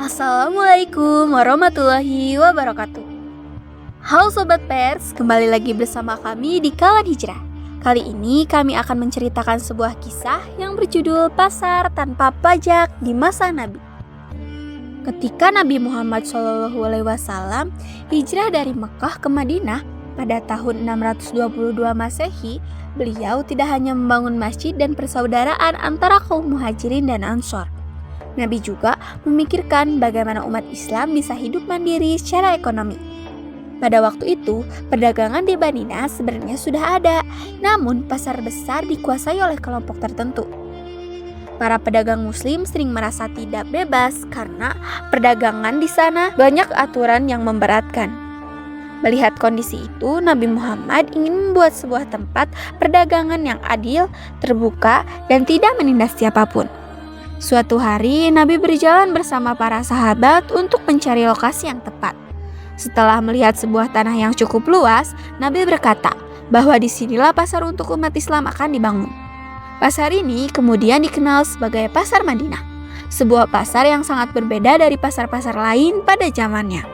Assalamualaikum warahmatullahi wabarakatuh. Halo Sobat Pers, kembali lagi bersama kami di Kawan Hijrah. Kali ini kami akan menceritakan sebuah kisah yang berjudul Pasar Tanpa Pajak di Masa Nabi. Ketika Nabi Muhammad SAW hijrah dari Mekah ke Madinah pada tahun 622 Masehi, beliau tidak hanya membangun masjid dan persaudaraan antara kaum Muhajirin dan Ansor. Nabi juga memikirkan bagaimana umat Islam bisa hidup mandiri secara ekonomi. Pada waktu itu, perdagangan di Madinah sebenarnya sudah ada, namun pasar besar dikuasai oleh kelompok tertentu. Para pedagang muslim sering merasa tidak bebas karena perdagangan di sana banyak aturan yang memberatkan. Melihat kondisi itu, Nabi Muhammad ingin membuat sebuah tempat perdagangan yang adil, terbuka, dan tidak menindas siapapun. Suatu hari, Nabi berjalan bersama para sahabat untuk mencari lokasi yang tepat. Setelah melihat sebuah tanah yang cukup luas, Nabi berkata bahwa disinilah pasar untuk umat Islam akan dibangun. Pasar ini kemudian dikenal sebagai Pasar Madinah, sebuah pasar yang sangat berbeda dari pasar-pasar lain pada zamannya.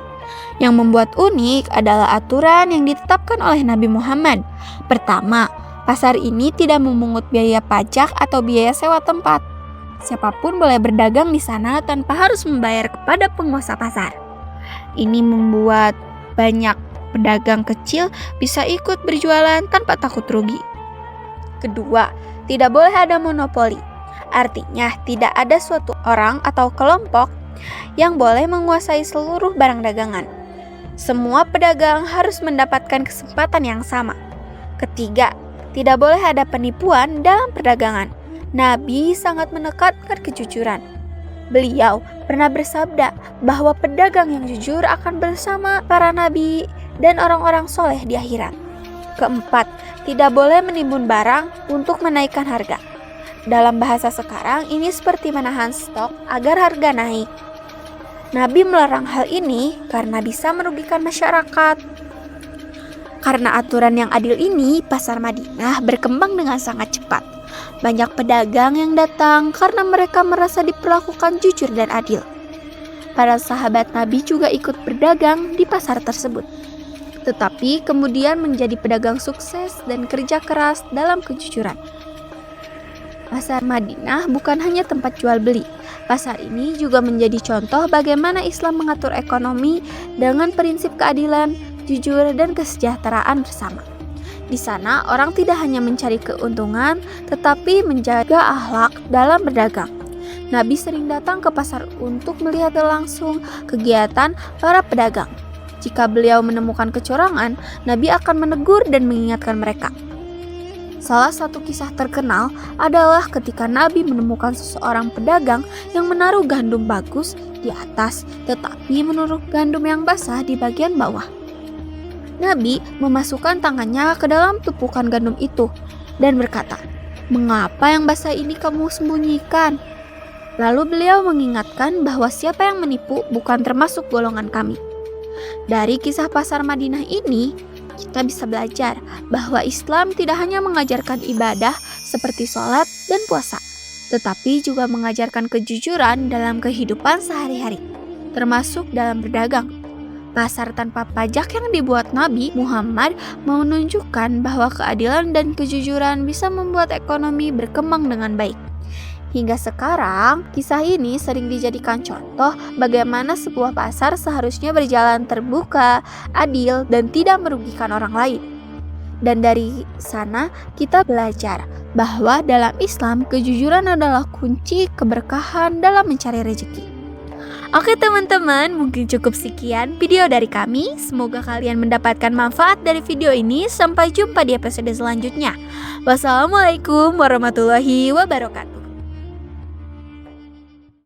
Yang membuat unik adalah aturan yang ditetapkan oleh Nabi Muhammad. Pertama, pasar ini tidak memungut biaya pajak atau biaya sewa tempat. Siapapun boleh berdagang di sana tanpa harus membayar kepada penguasa pasar. Ini membuat banyak pedagang kecil bisa ikut berjualan tanpa takut rugi. Kedua, tidak boleh ada monopoli. Artinya, tidak ada suatu orang atau kelompok yang boleh menguasai seluruh barang dagangan. Semua pedagang harus mendapatkan kesempatan yang sama. Ketiga, tidak boleh ada penipuan dalam perdagangan. Nabi sangat menekankan kejujuran. Beliau pernah bersabda bahwa pedagang yang jujur akan bersama para nabi dan orang-orang soleh di akhirat. Keempat, tidak boleh menimbun barang untuk menaikkan harga. Dalam bahasa sekarang, ini seperti menahan stok agar harga naik. Nabi melarang hal ini karena bisa merugikan masyarakat. Karena aturan yang adil ini, pasar Madinah berkembang dengan sangat cepat. Banyak pedagang yang datang karena mereka merasa diperlakukan jujur dan adil. Para sahabat Nabi juga ikut berdagang di pasar tersebut. Tetapi kemudian menjadi pedagang sukses dan kerja keras dalam kejujuran. Pasar Madinah bukan hanya tempat jual beli. Pasar ini juga menjadi contoh bagaimana Islam mengatur ekonomi dengan prinsip keadilan, jujur, dan kesejahteraan bersama. Di sana, orang tidak hanya mencari keuntungan, tetapi menjaga akhlak dalam berdagang. Nabi sering datang ke pasar untuk melihat langsung kegiatan para pedagang. Jika beliau menemukan kecurangan, Nabi akan menegur dan mengingatkan mereka. Salah satu kisah terkenal adalah ketika Nabi menemukan seseorang pedagang yang menaruh gandum bagus di atas, tetapi menaruh gandum yang basah di bagian bawah. Nabi memasukkan tangannya ke dalam tumpukan gandum itu dan berkata, "Mengapa yang basah ini kamu sembunyikan?" Lalu beliau mengingatkan bahwa siapa yang menipu bukan termasuk golongan kami. Dari kisah pasar Madinah ini, kita bisa belajar bahwa Islam tidak hanya mengajarkan ibadah seperti sholat dan puasa, tetapi juga mengajarkan kejujuran dalam kehidupan sehari-hari, termasuk dalam berdagang. Pasar tanpa pajak yang dibuat Nabi Muhammad menunjukkan bahwa keadilan dan kejujuran bisa membuat ekonomi berkembang dengan baik. Hingga sekarang, kisah ini sering dijadikan contoh bagaimana sebuah pasar seharusnya berjalan terbuka, adil, dan tidak merugikan orang lain. Dan dari sana kita belajar bahwa dalam Islam kejujuran adalah kunci keberkahan dalam mencari rezeki. Oke teman-teman, mungkin cukup sekian video dari kami. Semoga kalian mendapatkan manfaat dari video ini. Sampai jumpa di episode selanjutnya. Wassalamualaikum warahmatullahi wabarakatuh.